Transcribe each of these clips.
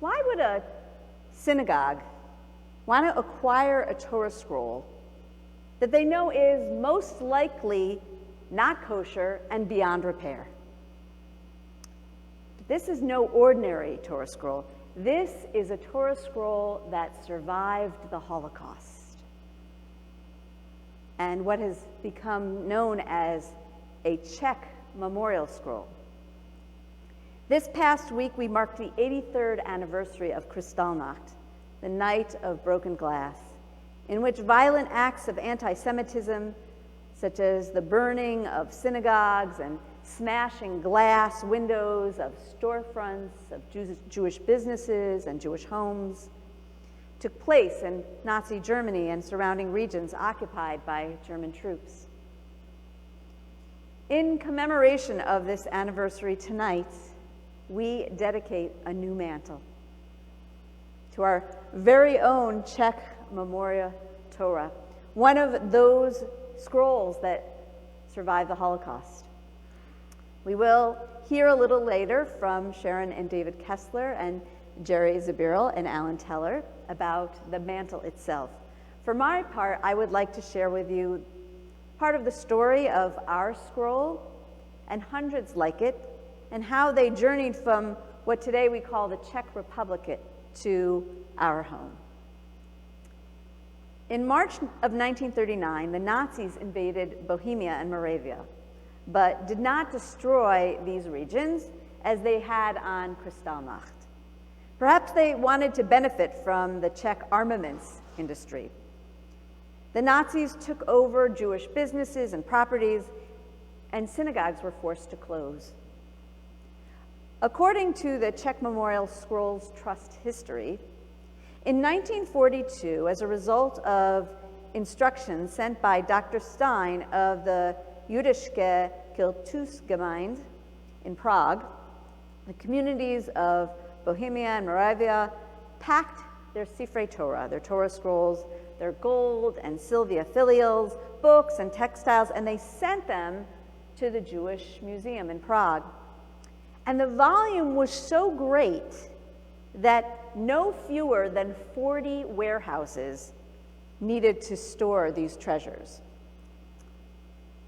Why would a synagogue want to acquire a Torah scroll that they know is most likely not kosher and beyond repair? This is no ordinary Torah scroll. This is a Torah scroll that survived the Holocaust and what has become known as a Czech memorial scroll. This past week, we marked the 83rd anniversary of Kristallnacht, the Night of Broken Glass, in which violent acts of anti-Semitism, such as the burning of synagogues and smashing glass windows of storefronts of Jewish businesses and Jewish homes, took place in Nazi Germany and surrounding regions occupied by German troops. In commemoration of this anniversary tonight, we dedicate a new mantle to our very own Czech Memorial Torah, one of those scrolls that survived the Holocaust. We will hear a little later from Sharon and David Kessler and Jerry Zabiril and Alan Teller about the mantle itself. For my part, I would like to share with you part of the story of our scroll and hundreds like it, and how they journeyed from what today we call the Czech Republic to our home. In March of 1939, the Nazis invaded Bohemia and Moravia, but did not destroy these regions as they had on Kristallnacht. Perhaps they wanted to benefit from the Czech armaments industry. The Nazis took over Jewish businesses and properties, and synagogues were forced to close. According to the Czech Memorial Scrolls Trust history, in 1942, as a result of instructions sent by Dr. Stein of the Jüdische Kultusgemeinde in Prague, the communities of Bohemia and Moravia packed their Sifrei Torah, their Torah scrolls, their gold and Sylvia filials, books and textiles, and they sent them to the Jewish Museum in Prague. And the volume was so great that no fewer than 40 warehouses needed to store these treasures.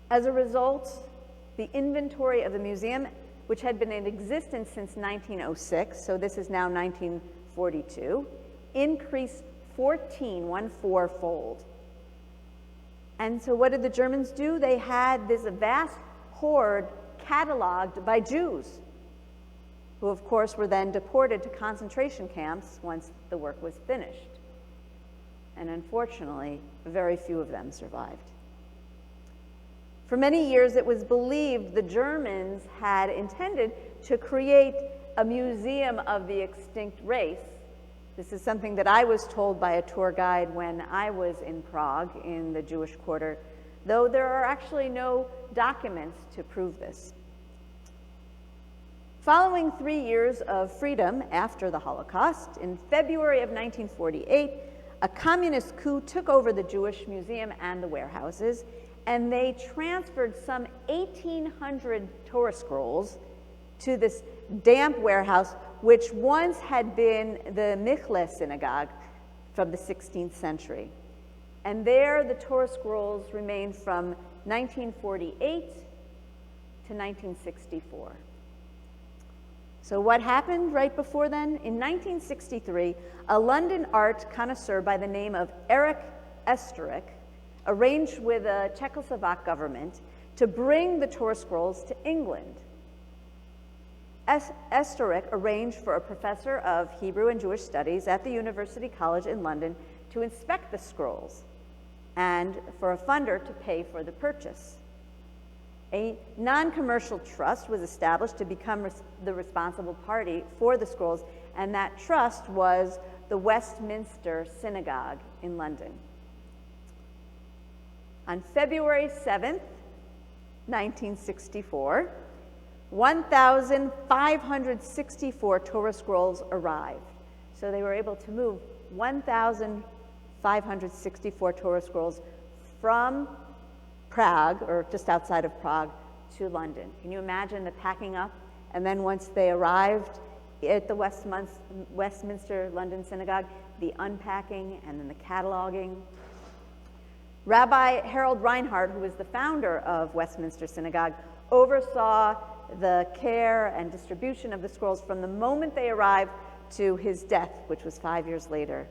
As a result, the inventory of the museum, which had been in existence since 1906, so this is now 1942, increased 14-fold. And so what did the Germans do? They had this vast hoard cataloged by Jews, who of course were then deported to concentration camps once the work was finished. And unfortunately, very few of them survived. For many years, it was believed the Germans had intended to create a museum of the extinct race. This is something that I was told by a tour guide when I was in Prague in the Jewish quarter, though there are actually no documents to prove this. Following 3 years of freedom after the Holocaust, in February of 1948, a communist coup took over the Jewish Museum and the warehouses, and they transferred some 1,800 Torah scrolls to this damp warehouse, which once had been the Mantle synagogue from the 16th century. And there the Torah scrolls remained from 1948 to 1964. So what happened right before then? In 1963, a London art connoisseur by the name of Eric Esterich arranged with the Czechoslovak government to bring the Torah scrolls to England. Esterich arranged for a professor of Hebrew and Jewish studies at the University College in London to inspect the scrolls and for a funder to pay for the purchase. A non-commercial trust was established to become the responsible party for the scrolls, and that trust was the Westminster Synagogue in London. On February 7th, 1964, 1,564 Torah scrolls arrived. So they were able to move 1,564 Torah scrolls from Prague, or just outside of Prague, to London. Can you imagine the packing up? And then once they arrived at the Westminster London Synagogue, the unpacking and then the cataloging. Rabbi Harold Reinhardt, who was the founder of Westminster Synagogue, oversaw the care and distribution of the scrolls from the moment they arrived to his death, which was 5 years later.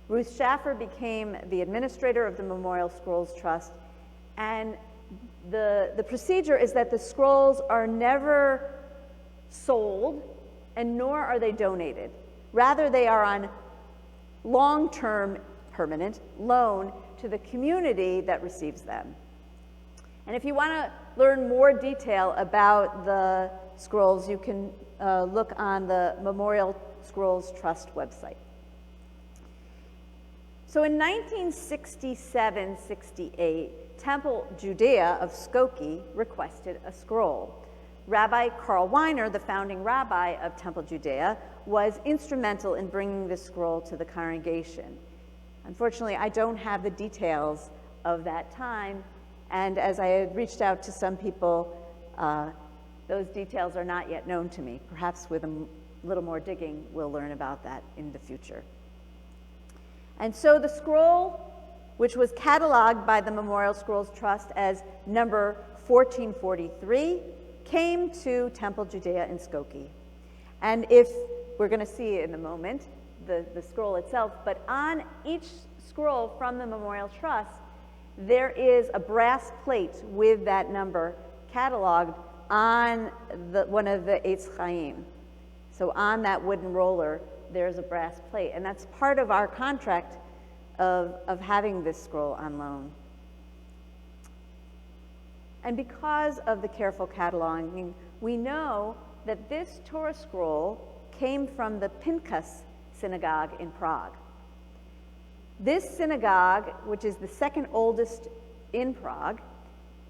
Ruth Schaffer became the administrator of the Memorial Scrolls Trust, and the procedure is that the scrolls are never sold and nor are they donated. Rather, they are on long-term, permanent loan to the community that receives them. And if you want to learn more detail about the scrolls, you can look on the Memorial Scrolls Trust website. So in 1967-68, Temple Judea of Skokie requested a scroll. Rabbi Carl Weiner, the founding rabbi of Temple Judea, was instrumental in bringing this scroll to the congregation. Unfortunately, I don't have the details of that time, and as I had reached out to some people, those details are not yet known to me. Perhaps with a little more digging, we'll learn about that in the future. And so the scroll, which was cataloged by the Memorial Scrolls Trust as number 1443, came to Temple Judea in Skokie. And if we're going to see in a moment the scroll itself, but on each scroll from the Memorial Trust, there is a brass plate with that number cataloged on one of the Eitz Chaim. So on that wooden roller, there's a brass plate. And that's part of our contract of having this scroll on loan. And because of the careful cataloging, we know that this Torah scroll came from the Pinchas synagogue in Prague. This synagogue, which is the second oldest in Prague,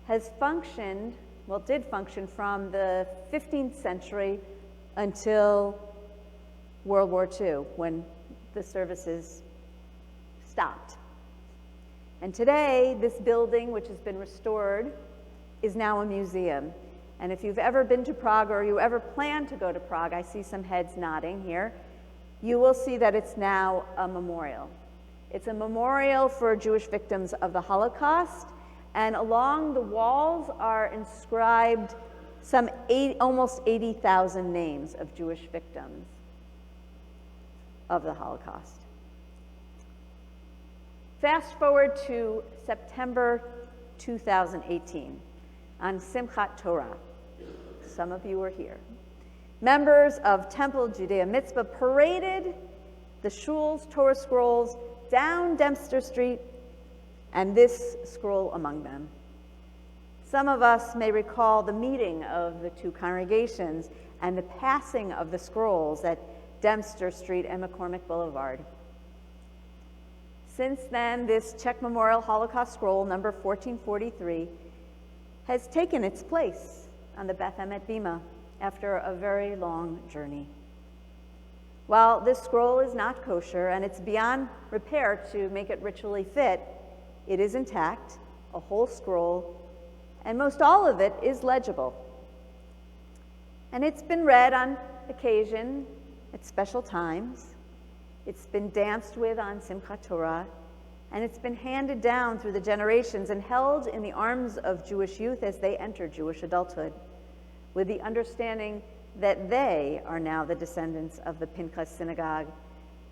has functioned, well, did function from the 15th century until World War II, when the services stopped. And today, this building, which has been restored, is now a museum. And if you've ever been to Prague or you ever plan to go to Prague, I see some heads nodding here, you will see that it's now a memorial. It's a memorial for Jewish victims of the Holocaust, and along the walls are inscribed almost 80,000 names of Jewish victims of the Holocaust. Fast forward to September 2018 on Simchat Torah. Some of you were here. Members of Temple Judea Mitzvah paraded the shul's Torah scrolls down Dempster Street, and this scroll among them. Some of us may recall the meeting of the two congregations and the passing of the scrolls at Dempster Street and McCormick Boulevard. Since then, this Czech Memorial Holocaust scroll, number 1443, has taken its place on the Beth Emet Bima after a very long journey. While this scroll is not kosher and it's beyond repair to make it ritually fit, it is intact, a whole scroll, and most all of it is legible. And it's been read on occasion at special times. It's been danced with on Simchat Torah, and it's been handed down through the generations and held in the arms of Jewish youth as they enter Jewish adulthood, with the understanding that they are now the descendants of the Pinchas synagogue,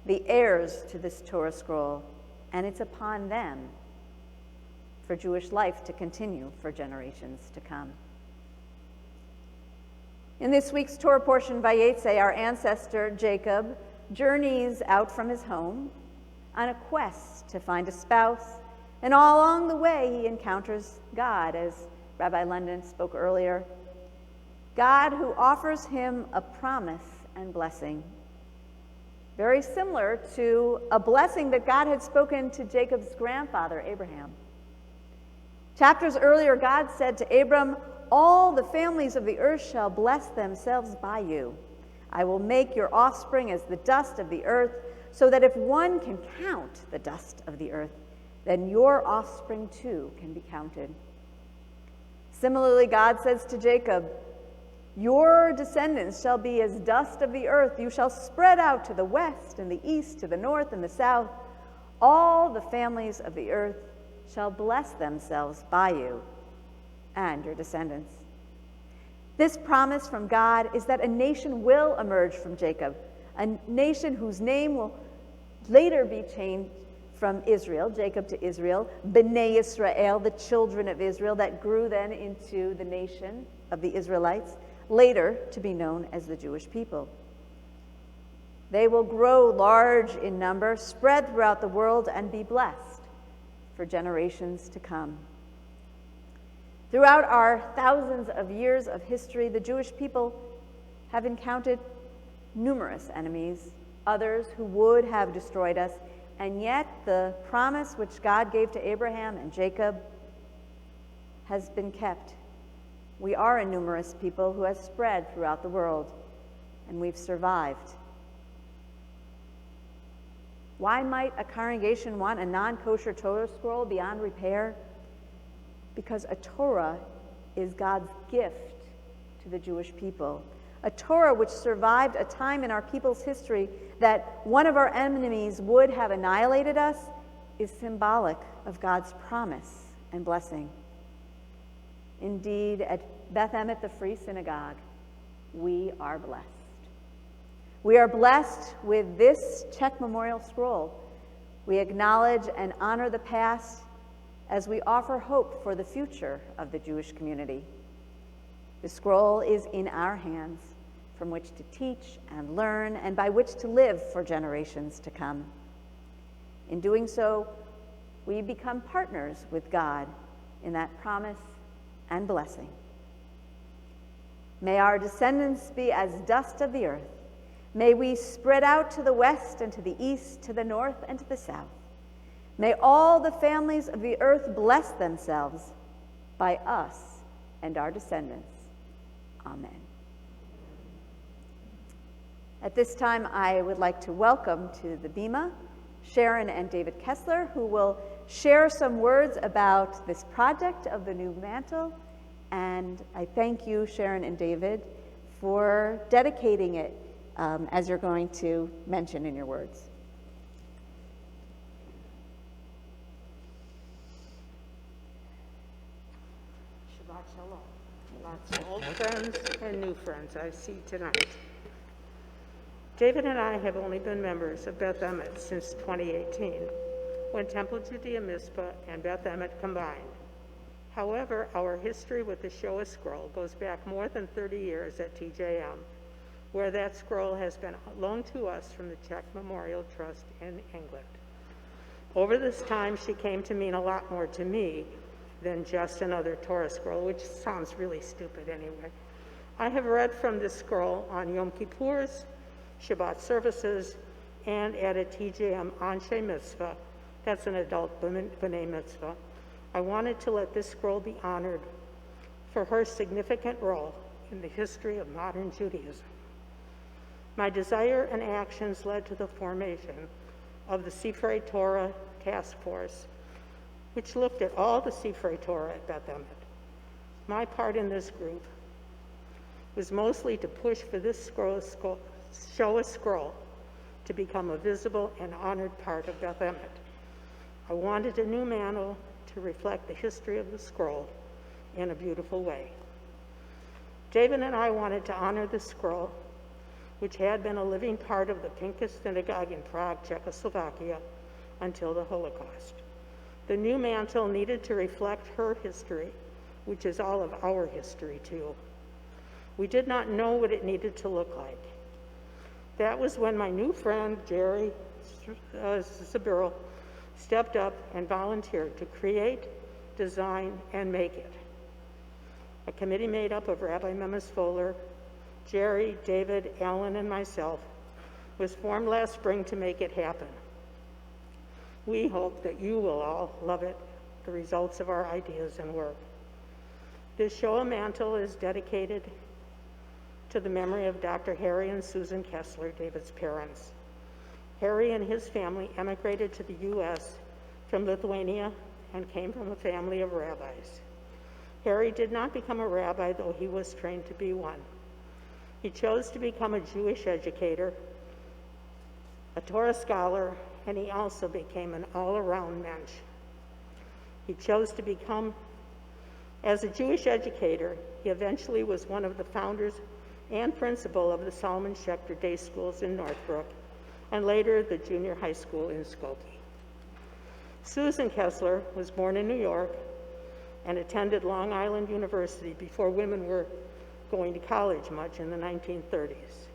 the heirs to this Torah scroll, and it's upon them for Jewish life to continue for generations to come. In this week's Torah portion, Vayetze, our ancestor Jacob journeys out from his home on a quest to find a spouse, and all along the way he encounters God, as Rabbi London spoke earlier. God who offers him a promise and blessing, very similar to a blessing that God had spoken to Jacob's grandfather, Abraham. Chapters earlier, God said to Abram, "All the families of the earth shall bless themselves by you. I will make your offspring as the dust of the earth, so that if one can count the dust of the earth, then your offspring too can be counted." Similarly, God says to Jacob, Your descendants shall be as dust of the earth. You shall spread out to the west and the east, to the north and the south. All the families of the earth shall bless themselves by you and your descendants. This promise from God is that a nation will emerge from Jacob, a nation whose name will later be changed from Israel, Jacob to Israel, B'nai Yisrael, the children of Israel, that grew then into the nation of the Israelites, later to be known as the Jewish people. They will grow large in number, spread throughout the world, and be blessed for generations to come. Throughout our thousands of years of history, the Jewish people have encountered numerous enemies, others who would have destroyed us, and yet the promise which God gave to Abraham and Jacob has been kept. We are a numerous people who has spread throughout the world, and we've survived. Why might a congregation want a non-kosher Torah scroll beyond repair? Because a Torah is God's gift to the Jewish people. A Torah which survived a time in our people's history that one of our enemies would have annihilated us is symbolic of God's promise and blessing. Indeed, at Beth Emet, the Free Synagogue, we are blessed. We are blessed with this Czech memorial scroll. We acknowledge and honor the past as we offer hope for the future of the Jewish community. The scroll is in our hands from which to teach and learn and by which to live for generations to come. In doing so, we become partners with God in that promise and blessing. May our descendants be as dust of the earth. May we spread out to the west and to the east, to the north and to the south. May all the families of the earth bless themselves by us and our descendants. Amen. At this time, I would like to welcome to the Bima Sharon and David Kessler, who will share some words about this project of the new mantle. And I thank you, Sharon and David, for dedicating it as you're going to mention in your words. Shabbat Shalom. Lots of old friends and new friends I see tonight. David and I have only been members of Beth Emet since 2018, when Temple Judea Mizpah and Beth Emet combined. However, our history with the Shoah scroll goes back more than 30 years at TJM, where that scroll has been loaned to us from the Czech Memorial Trust in England. Over this time, she came to mean a lot more to me than just another Torah scroll, which sounds really stupid anyway. I have read from this scroll on Yom Kippur's, Shabbat services, and at a TJM Anshe Mitzvah, that's an adult B'nai Mitzvah. I wanted to let this scroll be honored for her significant role in the history of modern Judaism. My desire and actions led to the formation of the Sifrei Torah Task Force, which looked at all the Sifrei Torah at Beth Emet. My part in this group was mostly to push for this Shoah scroll to become a visible and honored part of Beth Emet. I wanted a new mantle to reflect the history of the scroll in a beautiful way. David and I wanted to honor the scroll, which had been a living part of the Pinkas Synagogue in Prague, Czechoslovakia, until the Holocaust. The new mantle needed to reflect her history, which is all of our history too. We did not know what it needed to look like. That was when my new friend, Jerry Sabiril, stepped up and volunteered to create, design, and make it. A committee made up of Rabbi Memis-Foler, Jerry, David, Alan, and myself was formed last spring to make it happen. We hope that you will all love it, the results of our ideas and work. This Shoah mantle is dedicated to the memory of Dr. Harry and Susan Kessler, David's parents. Harry and his family emigrated to the U.S. from Lithuania and came from a family of rabbis. Harry did not become a rabbi, though he was trained to be one. He chose to become a Jewish educator, a Torah scholar, and he also became an all-around mensch. He chose to become, as a Jewish educator, he eventually was one of the founders and principal of the Solomon Schechter Day Schools in Northbrook, and later the junior high school in Skokie. Susan Kessler was born in New York and attended Long Island University before women were going to college much in the 1930s.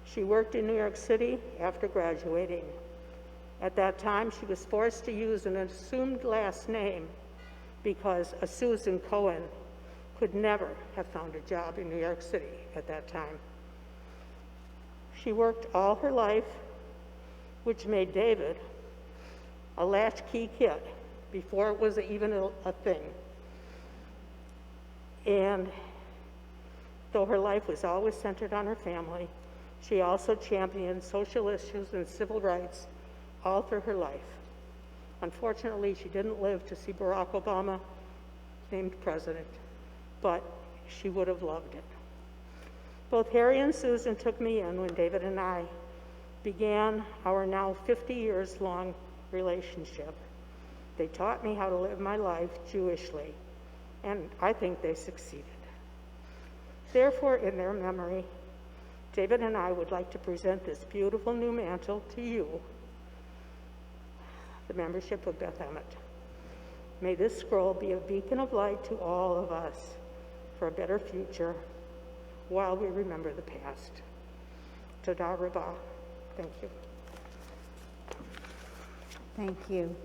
She worked in New York City after graduating. At that time, she was forced to use an assumed last name because a Susan Cohen could never have found a job in New York City at that time. She worked all her life, which made David a latchkey kid before it was even a thing. And though her life was always centered on her family, she also championed social issues and civil rights all through her life. Unfortunately, she didn't live to see Barack Obama named president, but she would have loved it. Both Harry and Susan took me in when David and I began our now 50 years long relationship. They taught me how to live my life Jewishly, and I think they succeeded. Therefore, in their memory, David and I would like to present this beautiful new mantle to you, the membership of Beth Emmet. May this scroll be a beacon of light to all of us for a better future while we remember the past. Toda Rabah. Thank you. Thank you.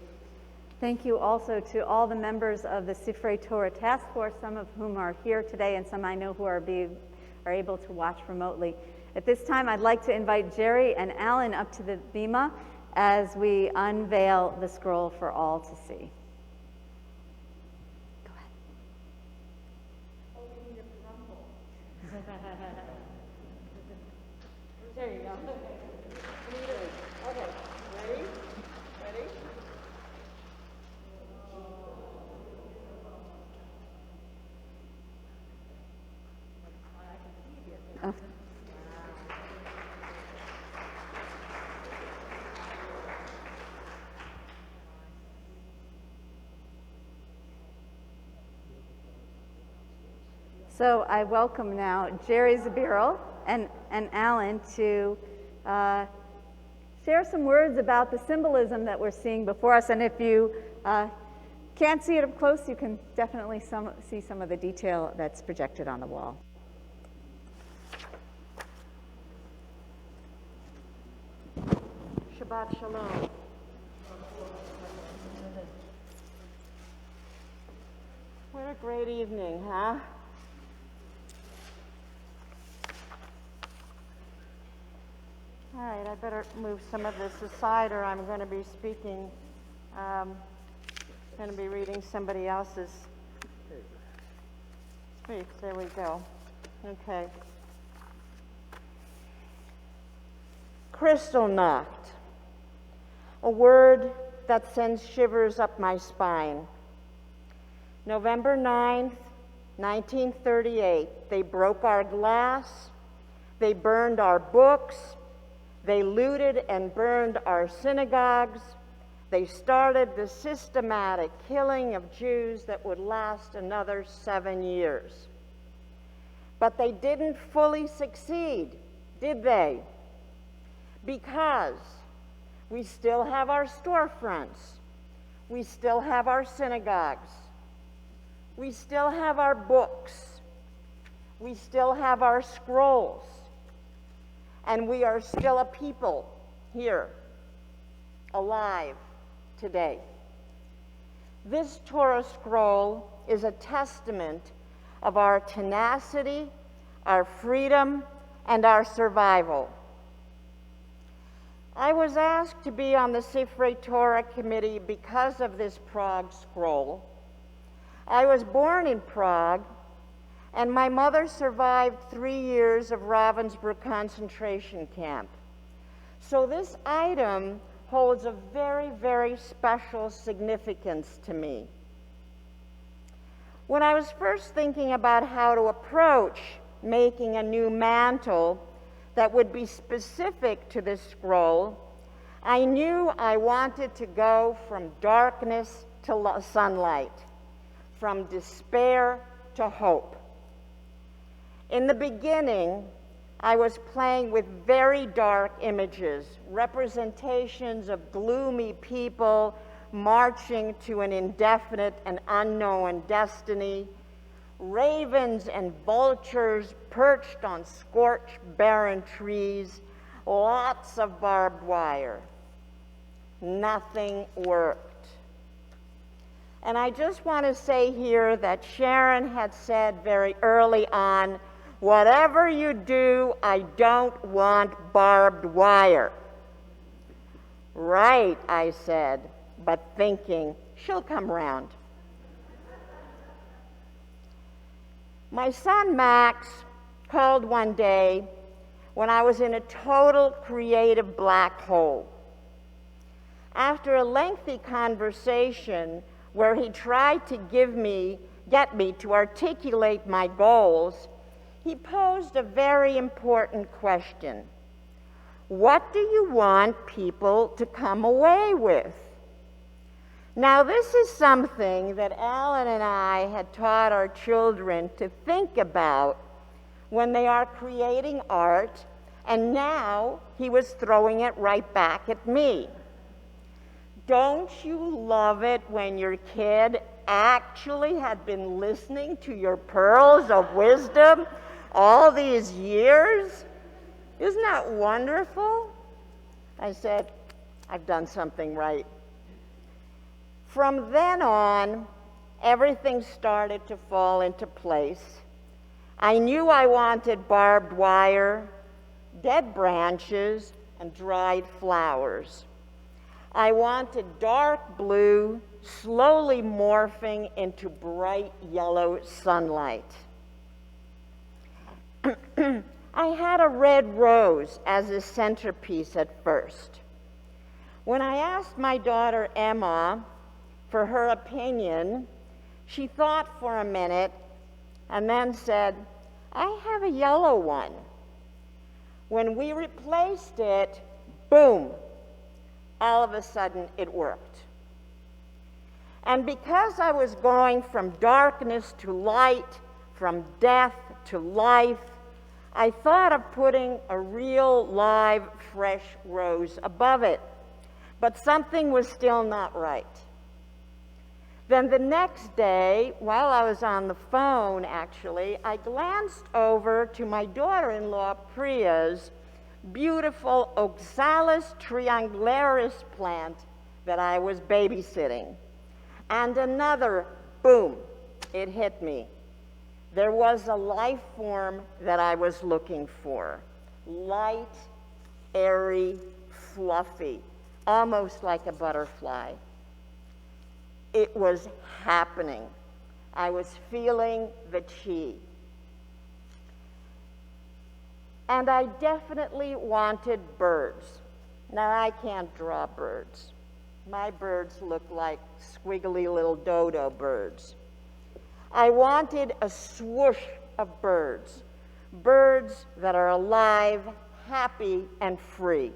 Thank you also to all the members of the Sifrei Torah Task Force, some of whom are here today and some I know who are able to watch remotely. At this time, I'd like to invite Jerry and Alan up to the bima as we unveil the scroll for all to see. Go ahead. Oh, we need a rumble. There you go. Okay, ready? Ready? Oh. So I welcome now Jerry Zabiril and Alan to share some words about the symbolism that we're seeing before us. And if you can't see it up close, you can definitely see some of the detail that's projected on the wall. Shabbat Shalom. What a great evening, huh? All right, I better move some of this aside or I'm going to be speaking, going to be reading somebody else's speech. There we go. Okay. Kristallnacht, a word that sends shivers up my spine. November 9th, 1938, they broke our glass, they burned our books, they looted and burned our synagogues, they started the systematic killing of Jews that would last another 7 years. But they didn't fully succeed, did they? Because we still have our storefronts, we still have our synagogues, we still have our books, we still have our scrolls, and we are still a people here, alive today. This Torah scroll is a testament of our tenacity, our freedom, and our survival. I was asked to be on the Sifrei Torah committee because of this Prague scroll. I was born in Prague, and my mother survived 3 years of Ravensbrück concentration camp. So this item holds a very, very special significance to me. When I was first thinking about how to approach making a new mantle that would be specific to this scroll, I knew I wanted to go from darkness to sunlight, from despair to hope. In the beginning, I was playing with very dark images, representations of gloomy people marching to an indefinite and unknown destiny, ravens and vultures perched on scorched, barren trees, lots of barbed wire. Nothing worked. And I just want to say here that Sharon had said very early on, whatever you do, I don't want barbed wire. Right, I said, but thinking, she'll come round. My son Max called one day when I was in a total creative black hole. After a lengthy conversation where he tried to get me to articulate my goals, he posed a very important question. What do you want people to come away with? Now, this is something that Alan and I had taught our children to think about when they are creating art, and now he was throwing it right back at me. Don't you love it when your kid actually had been listening to your pearls of wisdom all these years? Isn't that wonderful? I said, I've done something right. From then on, everything started to fall into place. I knew I wanted barbed wire, dead branches, and dried flowers. I wanted dark blue, slowly morphing into bright yellow sunlight. I had a red rose as a centerpiece at first. When I asked my daughter Emma for her opinion, she thought for a minute and then said, I have a yellow one. When we replaced it, boom, all of a sudden it worked. And because I was going from darkness to light, from death to life, I thought of putting a real, live, fresh rose above it. But something was still not right. Then the next day, while I was on the phone, actually, I glanced over to my daughter-in-law, Priya's beautiful Oxalis triangularis plant that I was babysitting. And another, boom, it hit me. There was a life form that I was looking for. Light, airy, fluffy, almost like a butterfly. It was happening. I was feeling the chi. And I definitely wanted birds. Now, I can't draw birds. My birds look like squiggly little dodo birds. I wanted a swoosh of birds, birds that are alive, happy, and free.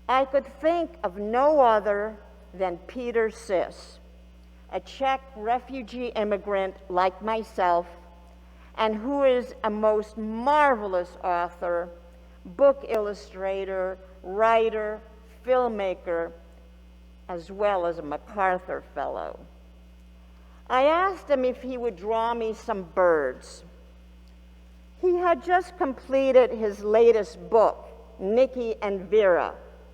I could think of no other than Peter Sis, a Czech refugee immigrant like myself, and who is a most marvelous author, book illustrator, writer, filmmaker, as well as a MacArthur Fellow. I asked him if he would draw me some birds. He had just completed his latest book, Nikki and Vera,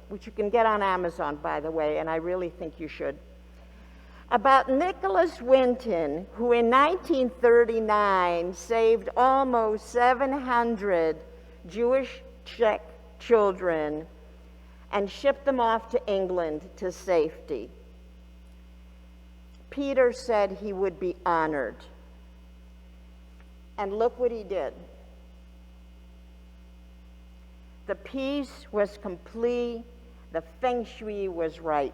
which you can get on Amazon, by the way, and I really think you should, about Nicholas Winton, who in 1939 saved almost 700 Jewish Czech children and shipped them off to England to safety. Peter said he would be honored. And look what he did. The piece was complete, the feng shui was right.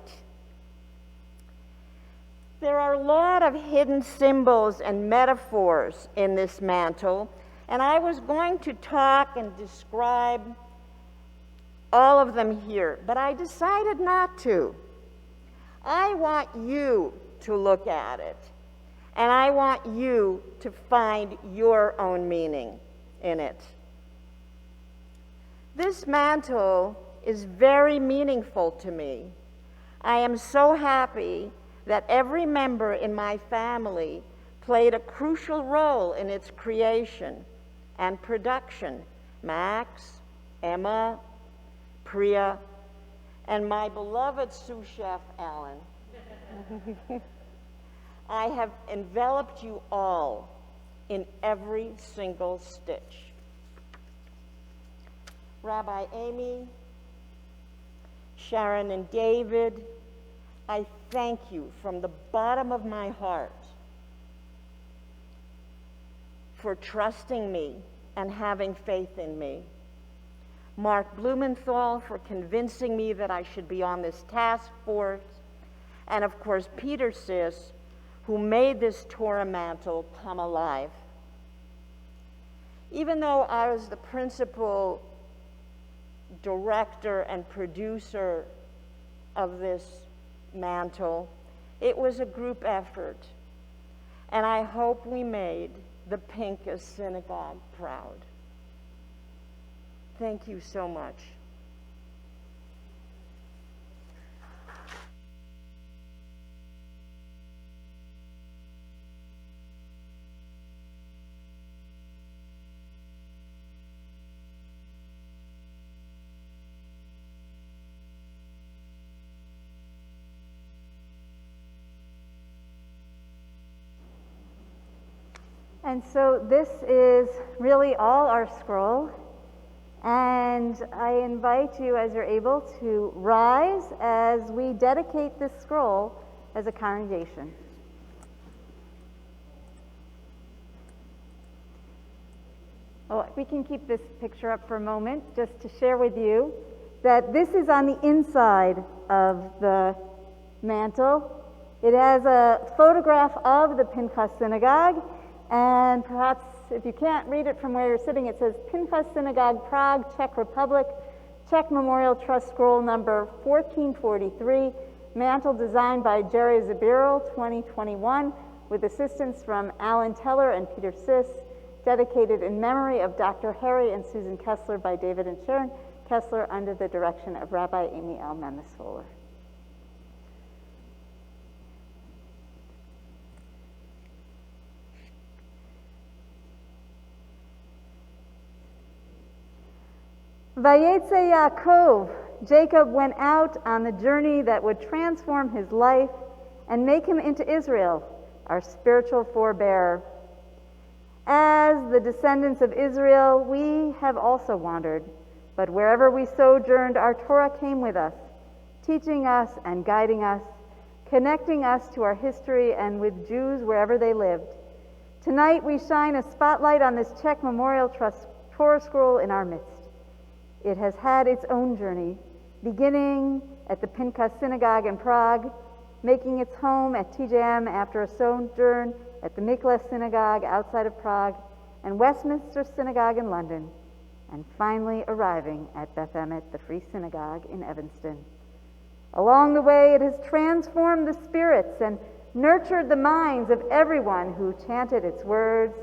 There are a lot of hidden symbols and metaphors in this mantle And I was going to talk and describe all of them here, but I decided not to. I want you to look at it, and I want you to find your own meaning in it. This mantle is very meaningful to me. I am so happy that every member in my family played a crucial role in its creation and production. Max, Emma, Priya, and my beloved sous chef, Alan. I have enveloped you all in every single stitch. Rabbi Amy, Sharon and David, I thank you from the bottom of my heart for trusting me and having faith in me. Mark Blumenthal for convincing me that I should be on this task force, and of course Peter Sis, who made this Torah mantle come alive. Even though I was the principal director and producer of this mantle, it was a group effort, and I hope we made the Pinchas Synagogue proud. Thank you so much. And so this is really all our scroll. And I invite you, as you're able, to rise as we dedicate this scroll as a congregation. Oh, we can keep this picture up for a moment just to share with you that this is on the inside of the mantle. It has a photograph of the Pinchas Synagogue, and perhaps if you can't read it from where you're sitting, it says Pinchas Synagogue, Prague, Czech Republic, Czech Memorial Trust Scroll number 1443, mantle designed by Jerry Zabiril, 2021, with assistance from Alan Teller and Peter Sis, dedicated in memory of Dr. Harry and Susan Kessler by David and Sharon Kessler under the direction of Rabbi Amy Memis-Foler. Vayetze Yaakov, Jacob went out on the journey that would transform his life and make him into Israel, our spiritual forebearer. As the descendants of Israel, we have also wandered, but wherever we sojourned, our Torah came with us, teaching us and guiding us, connecting us to our history and with Jews wherever they lived. Tonight we shine a spotlight on this Czech Memorial Trust Torah scroll in our midst. It has had its own journey, beginning at the Pinchas Synagogue in Prague, making its home at TJM after a sojourn at the Miklas Synagogue outside of Prague, and Westminster Synagogue in London, and finally arriving at Beth Emet, the Free Synagogue in Evanston. Along the way, it has transformed the spirits and nurtured the minds of everyone who chanted its words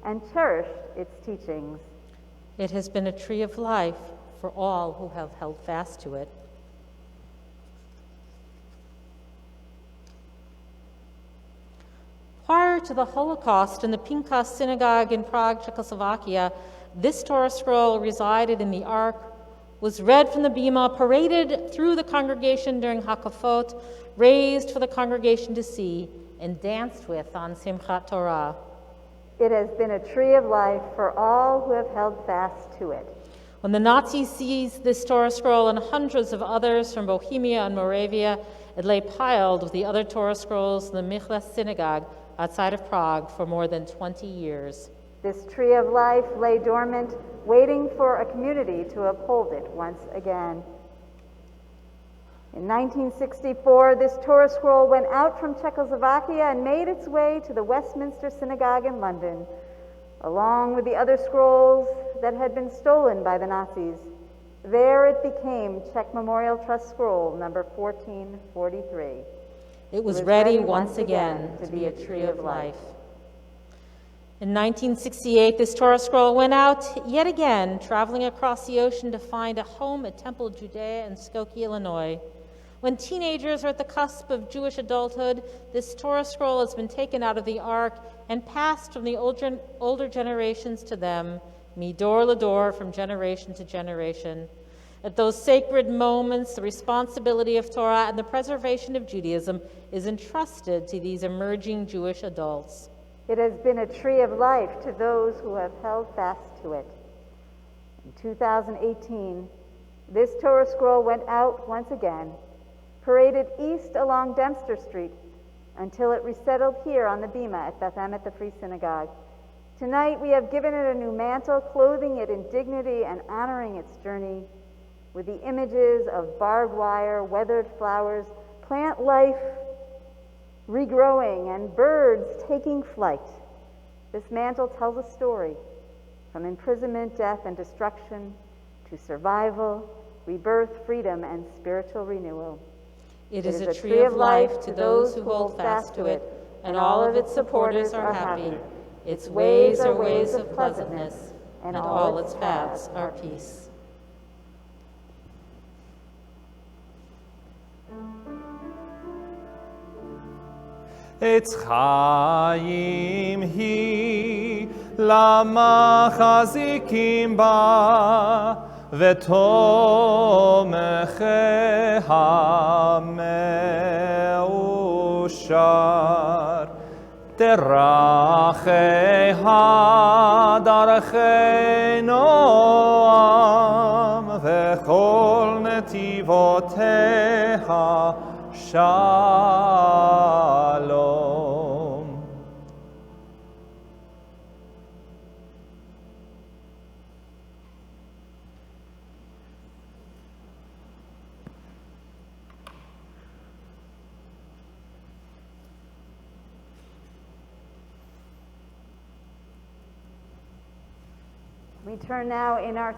and cherished its teachings. It has been a tree of life for all who have held fast to it. Prior to the Holocaust in the Pinchas Synagogue in Prague, Czechoslovakia, this Torah scroll resided in the Ark, was read from the Bima, paraded through the congregation during Hakafot, raised for the congregation to see, and danced with on Simchat Torah. It has been a tree of life for all who have held fast to it. When the Nazis seized this Torah scroll and hundreds of others from Bohemia and Moravia, it lay piled with the other Torah scrolls in the Miklas Synagogue outside of Prague for more than 20 years. This tree of life lay dormant, waiting for a community to uphold it once again. In 1964, this Torah scroll went out from Czechoslovakia and made its way to the Westminster Synagogue in London, along with the other scrolls that had been stolen by the Nazis. There it became Czech Memorial Trust Scroll number 1443. It was ready once again to be a tree of life. In 1968, this Torah scroll went out yet again, traveling across the ocean to find a home at Temple Judea in Skokie, Illinois. When teenagers are at the cusp of Jewish adulthood, this Torah scroll has been taken out of the ark and passed from the older generations to them, midor lador, from generation to generation. At those sacred moments, the responsibility of Torah and the preservation of Judaism is entrusted to these emerging Jewish adults. It has been a tree of life to those who have held fast to it. In 2018, this Torah scroll went out once again, paraded east along Dempster Street until it resettled here on the Bima at Beth Emet, the Free Synagogue. Tonight, we have given it a new mantle, clothing it in dignity and honoring its journey with the images of barbed wire, weathered flowers, plant life regrowing, and birds taking flight. This mantle tells a story from imprisonment, death, and destruction to survival, rebirth, freedom, and spiritual renewal. It is a tree of life to those who hold fast to it, and all of its supporters are happy. Its ways are ways of pleasantness, and all its paths are peace. Etz chaim hi lama chazikim ba v'tomeche ha'meushar terachei hadarchei noam v'chol netivoteha Shalom. We turn now in our